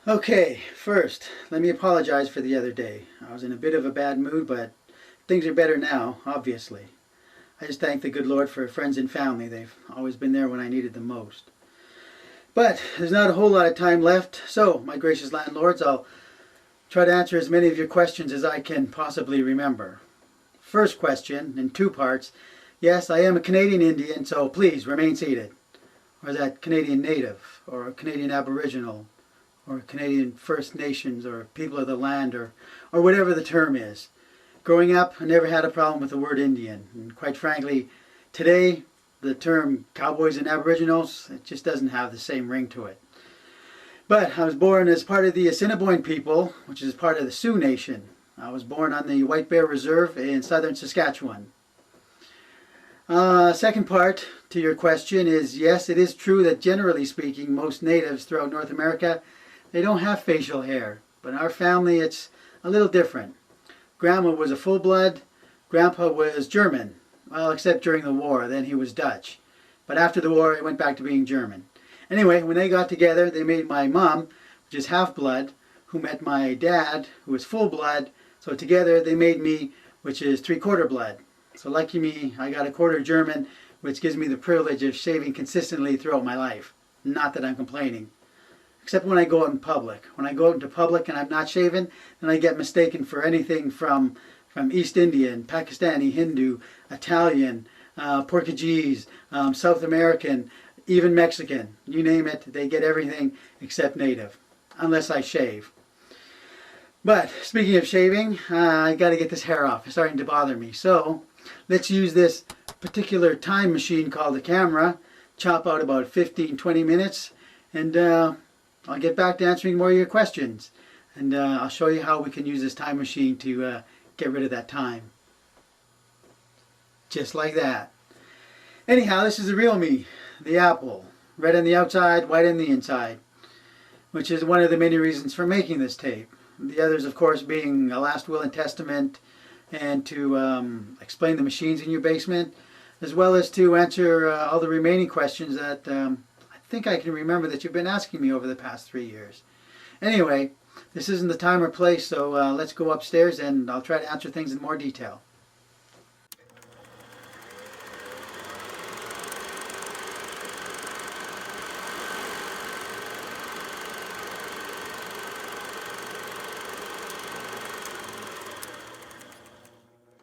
Okay, first, let me apologize for the other day. I was in a bit of a bad mood, but things are better now, obviously. I just thank the good Lord for friends and family. They've always been there when I needed them most. But there's not a whole lot of time left, so, my gracious landlords, I'll try to answer as many of your questions as I can possibly remember. First question, in two parts. Yes, I am a Canadian Indian, so please remain seated. Or is that Canadian Native, or Canadian Aboriginal, or Canadian First Nations, or people of the land, or whatever the term is. Growing up, I never had a problem with the word Indian. And quite frankly, today, the term Cowboys and Aboriginals, it just doesn't have the same ring to it. But I was born as part of the Assiniboine people, which is part of the Sioux Nation. I was born on the Whitebear Reserve in southern Saskatchewan. Second part to your question is, yes, it is true that generally speaking, most natives throughout North America, they don't have facial hair. But in our family, it's a little different. Grandma was a full-blood. Grandpa was German. Well, except during the war. Then he was Dutch. But after the war, he went back to being German. Anyway, when they got together, they made my mom, which is half-blood, who met my dad, who was full-blood. So together, they made me, which is three-quarter blood. So lucky me, I got a quarter German, which gives me the privilege of shaving consistently throughout my life. Not that I'm complaining. Except when I go out in public. When I go out into public and I'm not shaven, then I get mistaken for anything from East Indian, Pakistani, Hindu, Italian, Portuguese, South American, even Mexican. You name it, they get everything except native. Unless I shave. But speaking of shaving, I got to get this hair off. It's starting to bother me. So let's use this particular time machine called the camera. Chop out about 15-20 minutes. And I'll get back to answering more of your questions. And I'll show you how we can use this time machine to get rid of that time. Just like that. Anyhow, this is the real me. The apple. Red on the outside, white on the inside. Which is one of the many reasons for making this tape. The others, of course, being a last will and testament, and to explain the machines in your basement, as well as to answer all the remaining questions that I think I can remember that you've been asking me over the past 3 years. Anyway, this isn't the time or place, so let's go upstairs and I'll try to answer things in more detail.